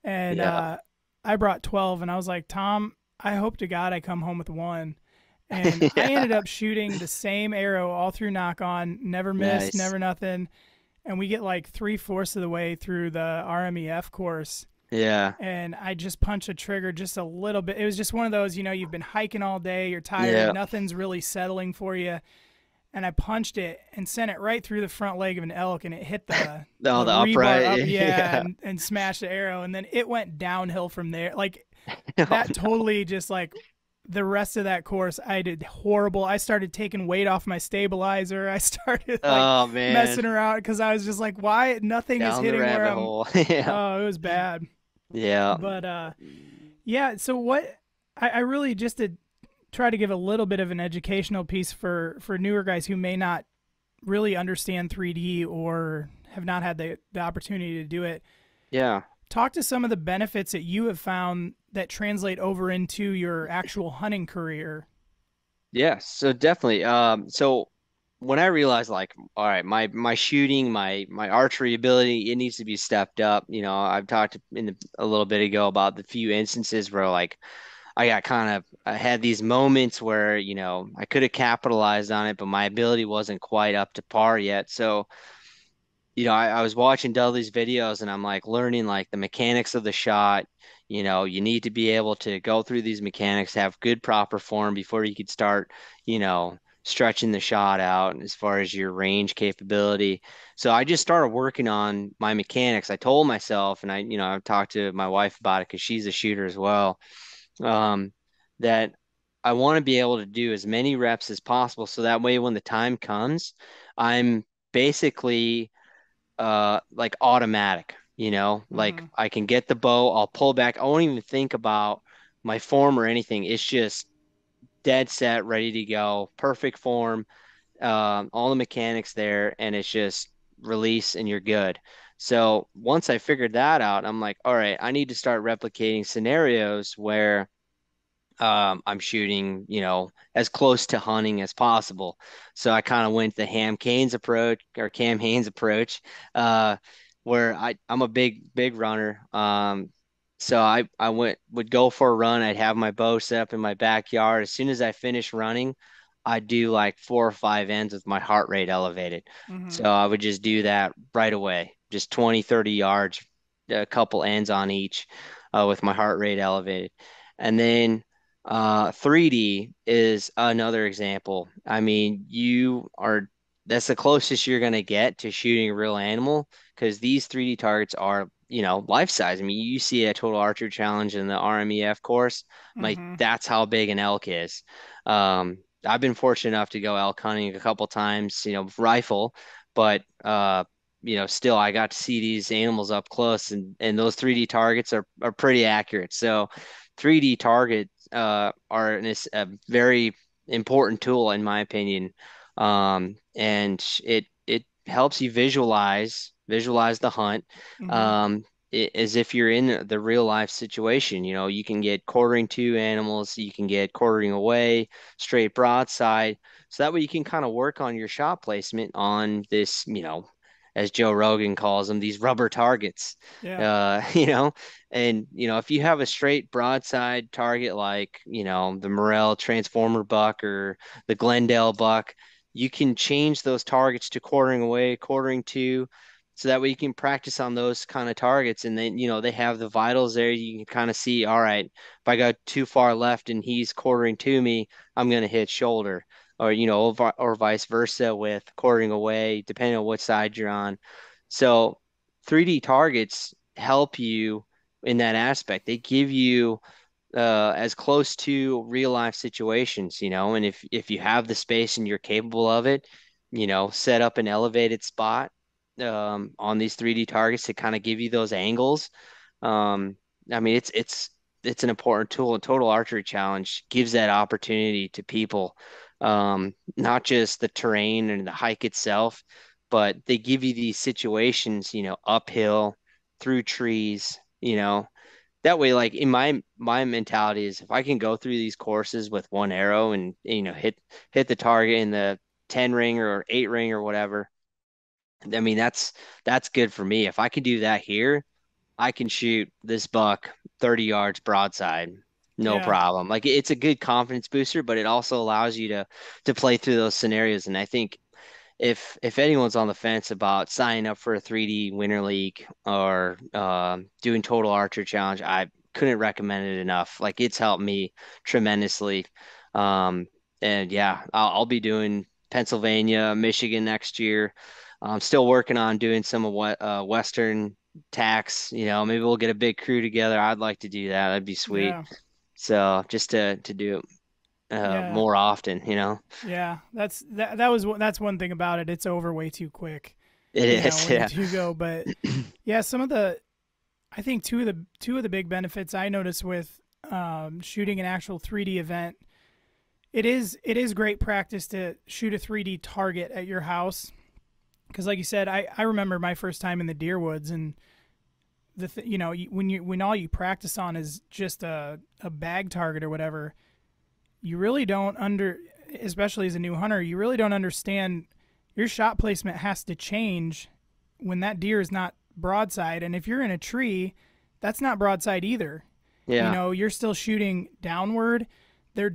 And
Yeah,
I brought 12, and I was like, Tom, I hope to God I come home with one. And I
yeah,
ended up shooting the same arrow all through knock on, never missed,
nice.
never nothing. And we get like 3/4 of the way through the RMEF course.
Yeah,
And I just punched a trigger just a little bit. It was just one of those, you've been hiking all day, you're tired,
yeah.
nothing's really settling for you. And I punched it and sent it right through the front leg of an elk, and it hit the
Oh,
the
the
rebar up,
upright.
yeah,
Yeah.
and smashed the arrow, and then it went downhill from there. Like
Oh,
that totally just like the rest of that course, I did horrible. I started taking weight off my stabilizer. I started like
oh man,
messing around because I was just like, why nothing is
down the
hitting where
rabbit
I'm.
hole. Yeah.
Oh, it was bad.
Yeah.
But yeah. So what? I really just to try to give a little bit of an educational piece for newer guys who may not really understand 3D or have not had the opportunity to do it.
Yeah.
Talk to some of the benefits that you have found that translate over into your actual hunting career.
Yeah. So definitely. So when I realized like, all right, my shooting, my archery ability, it needs to be stepped up. I've talked a little bit ago about the few instances where like I had these moments where, I could have capitalized on it, but my ability wasn't quite up to par yet. So I was watching Dudley's videos and I'm like learning like the mechanics of the shot. You need to be able to go through these mechanics, have good proper form before you could start, stretching the shot out as far as your range capability. So I just started working on my mechanics. I told myself, and I've talked to my wife about it because she's a shooter as well, um, that I want to be able to do as many reps as possible. So that way, when the time comes, I'm basically like automatic, like
Mm-hmm.
I can get the bow, I'll pull back. I won't even think about my form or anything. It's just dead set, ready to go, perfect form, all the mechanics there, and it's just release and you're good. So once I figured that out, I'm like, all right, I need to start replicating scenarios where I'm shooting, as close to hunting as possible. So I kind of went the Ham Canes approach or Cam Hanes approach, uh, where I'm a big runner. So I would go for a run. I'd have my bow set up in my backyard. As soon as I finish running, I'd do like 4 or 5 ends with my heart rate elevated.
Mm-hmm.
So I would just do that right away, just 20, 30 yards, a couple ends on each, with my heart rate elevated. And then 3D is another example. I mean, you are that's the closest you're gonna get to shooting a real animal because these 3D targets are, life size. I mean, you see a total archery challenge in the RMEF course, like
Mm-hmm.
that's how big an elk is. I've been fortunate enough to go elk hunting a couple times, rifle, but still I got to see these animals up close, and those 3D targets are pretty accurate. So 3D targets are a very important tool in my opinion, and it helps you visualize the hunt,
Mm-hmm.
um, as if you're in the real life situation. You can get quartering two animals, you can get quartering away, straight broadside, so that way you can kind of work on your shot placement on this, as Joe Rogan calls them, these rubber targets.
Yeah.
Uh, you know, and if you have a straight broadside target like, the Morel Transformer buck or the Glendale buck, you can change those targets to quartering away, quartering two, so that way you can practice on those kind of targets. And then, they have the vitals there. You can kind of see, all right, if I go too far left and he's quartering to me, I'm going to hit shoulder. Or, or vice versa with quartering away, depending on what side you're on. So 3D targets help you in that aspect. They give you as close to real life situations, and if you have the space and you're capable of it, set up an elevated spot on these 3D targets to kind of give you those angles. Um, I mean, it's an important tool. A total archery challenge gives that opportunity to people, not just the terrain and the hike itself, but they give you these situations, uphill, through trees, that way, like in my mentality is if I can go through these courses with one arrow and hit the target in the 10 ring or 8 ring or whatever, I mean that's good for me. If I can do that here, I can shoot this buck 30 yards broadside, no
Yeah.
problem. Like it's a good confidence booster, but it also allows you to play through those scenarios. And I think if anyone's on the fence about signing up for a 3D Winter League or doing Total Archer Challenge, I couldn't recommend it enough. Like it's helped me tremendously. Um, and yeah, I'll be doing Pennsylvania, Michigan next year. I'm still working on doing some of what Western tax. Maybe we'll get a big crew together. I'd like to do that. That'd be sweet.
Yeah.
So just to do it
Yeah.
more often.
Yeah. That's one thing about it. It's over way too quick,
It is,
when you
yeah.
do go. But yeah, I think two of the big benefits I notice with shooting an actual 3D event, it is great practice to shoot a 3D target at your house. Because like you said, I remember my first time in the deer woods, and when all you practice on is just a bag target or whatever, you really don't especially as a new hunter, you really don't understand your shot placement has to change when that deer is not broadside. And if you're in a tree, that's not broadside either.
Yeah.
You're still shooting downward. You're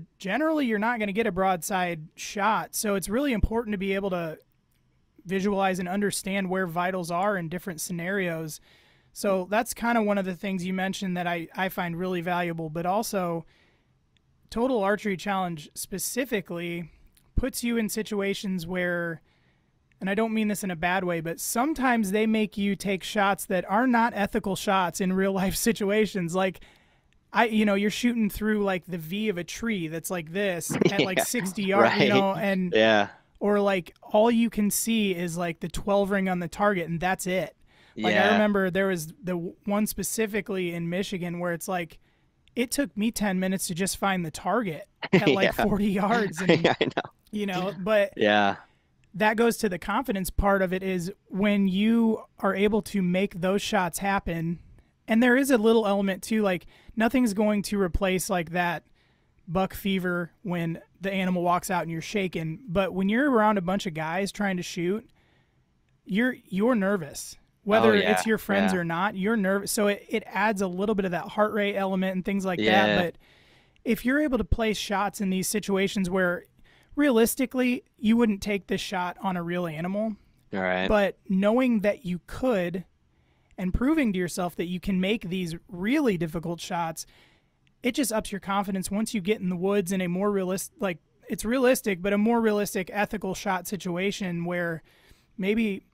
not going to get a broadside shot. So it's really important to be able to visualize and understand where vitals are in different scenarios. So that's kind of one of the things you mentioned that I find really valuable, but also Total Archery Challenge specifically puts you in situations where, and I don't mean this in a bad way, but sometimes they make you take shots that are not ethical shots in real life situations. Like you're shooting through like the V of a tree that's like this at like
Yeah,
60 yards,
right.
and
Yeah.
or like all you can see is like the 12 ring on the target and that's it. Like I
Yeah.
remember there was the one specifically in Michigan where it's like it took me 10 minutes to just find the target at like
Yeah.
40 yards, and
Yeah, I know.
but
Yeah.
that goes to the confidence part of it is when you are able to make those shots happen. And there is a little element too, like nothing's going to replace like that buck fever when the animal walks out and you're shaking. But when you're around a bunch of guys trying to shoot, you're nervous.
Oh
Whether
yeah.
it's your friends
Yeah.
or not, you're nervous. So it adds a little bit of that heart rate element and things like that.
Yeah.
But if you're able to place shots in these situations where realistically you wouldn't take this shot on a real animal,
All right.
but knowing that you could and proving to yourself that you can make these really difficult shots, it just ups your confidence once you get in the woods in a more realistic, like it's realistic, but a more realistic ethical shot situation where maybe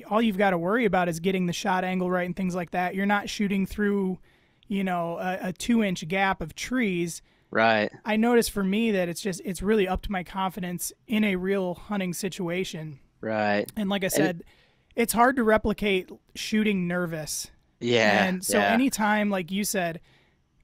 all you've got to worry about is getting the shot angle right and things like that. You're not shooting through, a 2-inch gap of trees.
Right.
I notice for me that it's really up to my confidence in a real hunting situation.
Right.
And like I
And
said, it's hard to replicate shooting nervous.
yeah,
And so
yeah.
anytime, like you said,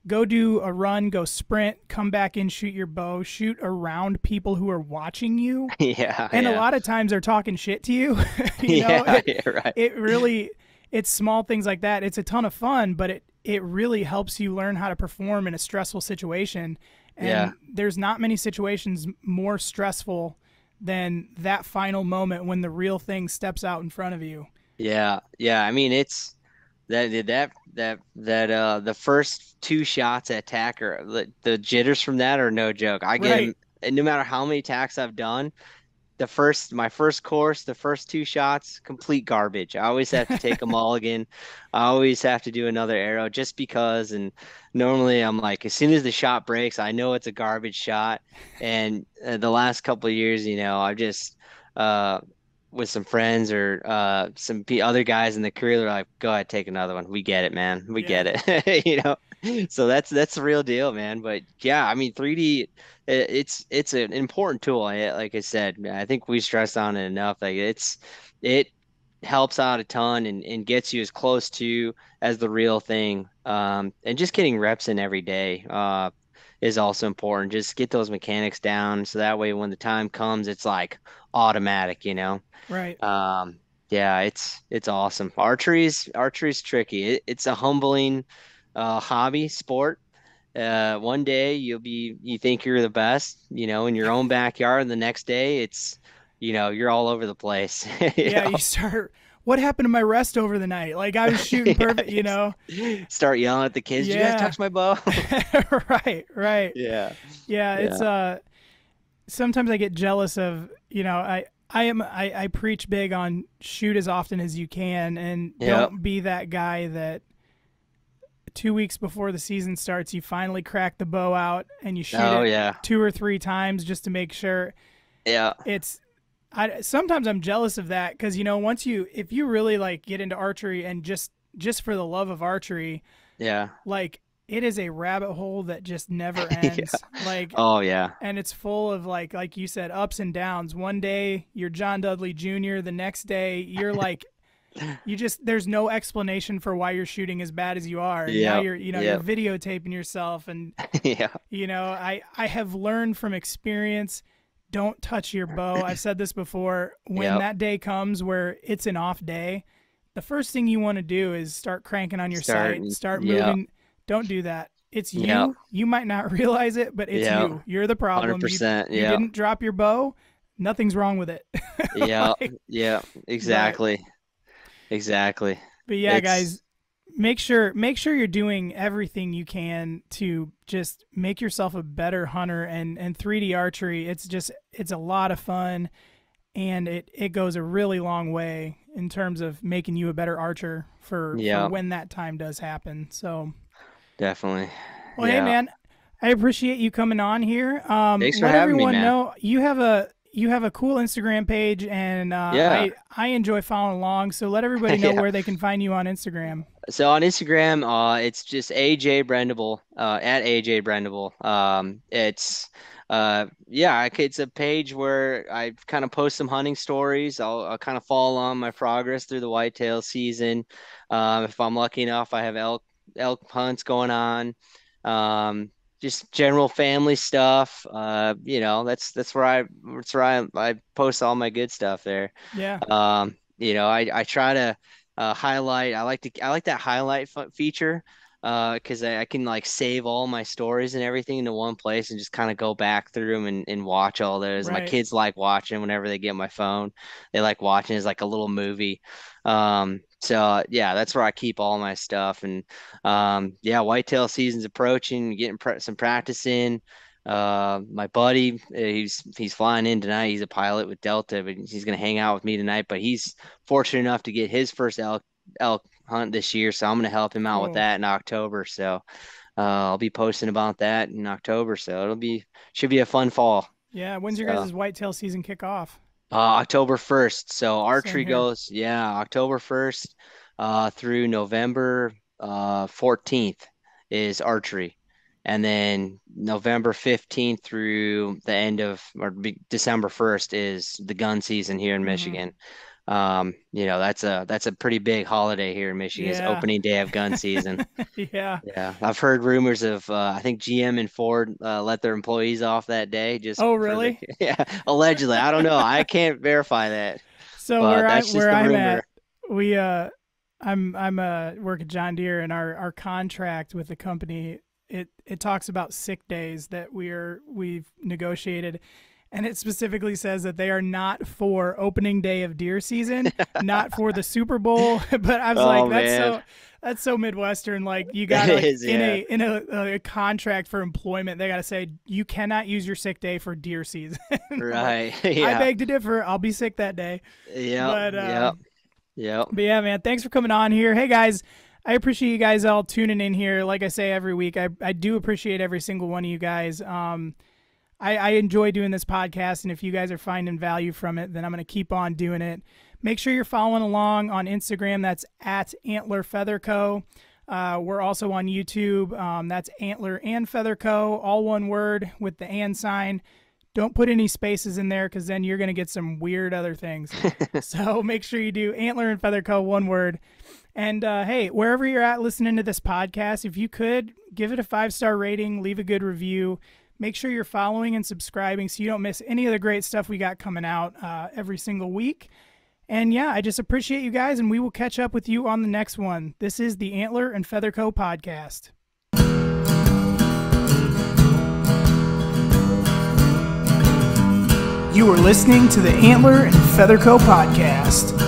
go do a run, go sprint, come back in, shoot your bow, shoot around people who are watching you.
Yeah,
And a
yeah.
lot of times they're talking shit to you.
Yeah, yeah, right.
It really, it's small things like that. It's a ton of fun, but it really helps you learn how to perform in a stressful situation.
Yeah.
And there's not many situations more stressful than that final moment when the real thing steps out in front of you.
Yeah. Yeah. I mean, it's that the first two shots at tack are the jitters from that are no joke. I get
Right.
them, and no matter how many tacks I've done, my first course, the first two shots, complete garbage. I always have to take a mulligan. I always have to do another arrow just because. And normally I'm like, as soon as the shot breaks, I know it's a garbage shot. And the last couple of years, I've just uh with some friends or other guys in the career, they're like, go ahead, take another one. We get it, man. We
Yeah.
get it. So that's the real deal, man. But yeah, I mean, 3D, it's an important tool. Like I said, I think we stressed on it enough. Like it helps out a ton and gets you as close to as the real thing. And just getting reps in every day is also important. Just get those mechanics down so that way when the time comes, it's like automatic.
Right.
Yeah, it's awesome. Archery's tricky. It's a humbling hobby sport. One day you think you're the best, in your own backyard, and the next day you're all over the place. You
Yeah, you
know?
start. What happened to my rest over the night? Like I was shooting
Yeah,
perfect, you know.
start yelling at the kids. Did you guys
Yeah.
touch my bow?
Right, right.
Yeah,
Yeah, it's
yeah,
sometimes I get jealous of, I preach big on shoot as often as you can and
yeah.
don't be that guy that 2 weeks before the season starts you finally crack the bow out and you shoot
Oh
it
yeah,
2 or 3 times just to make sure
yeah,
it's sometimes I'm jealous of that because once if you really like get into archery and just for the love of archery,
yeah,
like it is a rabbit hole that just never
yeah.
ends. Like,
Oh yeah,
and it's full of like you said, ups and downs. One day you're John Dudley Jr. The next day you're like there's no explanation for why you're shooting as bad as you are. And now
yeah,
you're
yeah,
videotaping yourself and
yeah,
I have learned from experience, don't touch your bow. I've said this before. When
yeah.
that day comes where it's an off day, the first thing you want to do is start cranking on your sight,
Starting.
start
Yeah,
moving. Don't do that. It's
yeah,
you. You might not realize it, but it's
yeah.
you. You're the problem. You
100%.
you
Yeah,
didn't drop your bow. Nothing's wrong with it.
yeah,
Like,
yeah.
but
Exactly, exactly.
but yeah,
It's
guys, make sure you're doing everything you can to just make yourself a better hunter and 3D archery. It's a lot of fun and it goes a really long way in terms of making you a better archer for
yeah,
when that time does happen. So,
definitely.
well, hey
Yeah.
man, I appreciate you coming on here.
Thanks for
Let
having me,
everyone
man.
know you have a cool Instagram page, and
Yeah.
I enjoy following along. So let everybody know
Yeah.
where they can find you on Instagram.
So on Instagram, it's just AJ Brendable, at AJ Brendable. It's a page where I kind of post some hunting stories. I'll kind of follow along my progress through the whitetail season. If I'm lucky enough, I have elk hunts going on. Just general family stuff. That's where I post all my good stuff there.
Yeah,
I try to highlight. I like that highlight feature because I can like save all my stories and everything into one place and just kind of go back through them and watch all those. My
right.
kids like watching whenever they get my phone. They like watching it as like a little movie. So yeah, that's where I keep all my stuff. And yeah, whitetail season's approaching, getting some practice in. My buddy, he's flying in tonight. He's a pilot with Delta, but he's gonna hang out with me tonight. But he's fortunate enough to get his first elk hunt this year, so I'm gonna help him out with
Cool.
that in October. So I'll be posting about that in October. So should be a fun fall.
Yeah. When's your
So
guys' whitetail season kick off?
October 1st. So
Same
archery
here.
goes, yeah, October 1st through November 14th is archery. And then November 15th through the end of or December 1st is the gun season here in
Hmm.
Michigan. That's a pretty big holiday here in Michigan is
Yeah.
opening day of gun season.
Yeah.
Yeah, I've heard rumors of I think GM and Ford let their employees off that day just
Oh,
for the
really?
yeah, allegedly. I don't know. I can't verify that,
So
but
where I
that's just
where
the
I'm
rumor.
at, we I'm work at John Deere, and our contract with the company, it talks about sick days that we've negotiated, and it specifically says that they are not for opening day of deer season, not for the Super Bowl. But I was like,
Oh man,
that's so Midwestern. Like you
that
gotta, like,
is
in
yeah,
a contract for employment, they gotta say you cannot use your sick day for deer season. I'm like,
right.
I
Yeah,
beg to differ. I'll be sick that day.
yep,
But
yep, yep.
yeah, man, thanks for coming on here. Hey guys, I appreciate you guys all tuning in here. Like I say every week, I do appreciate every single one of you guys. I enjoy doing this podcast, and if you guys are finding value from it, then I'm going to keep on doing it. Make sure you're following along on Instagram. That's at Antler Feather Co. We're also on YouTube. That's Antler and Feather Co. All one word with the and sign. Don't put any spaces in there, because then you're going to get some weird other things. So make sure you do Antler and Feather Co. one word. And hey, wherever you're at listening to this podcast, if you could, give it a 5-star rating, leave a good review. Make sure you're following and subscribing so you don't miss any of the great stuff we got coming out every single week. And yeah, I just appreciate you guys, and we will catch up with you on the next one. This is the Antler and Feather Co. podcast. You are listening to the Antler and Feather Co. podcast.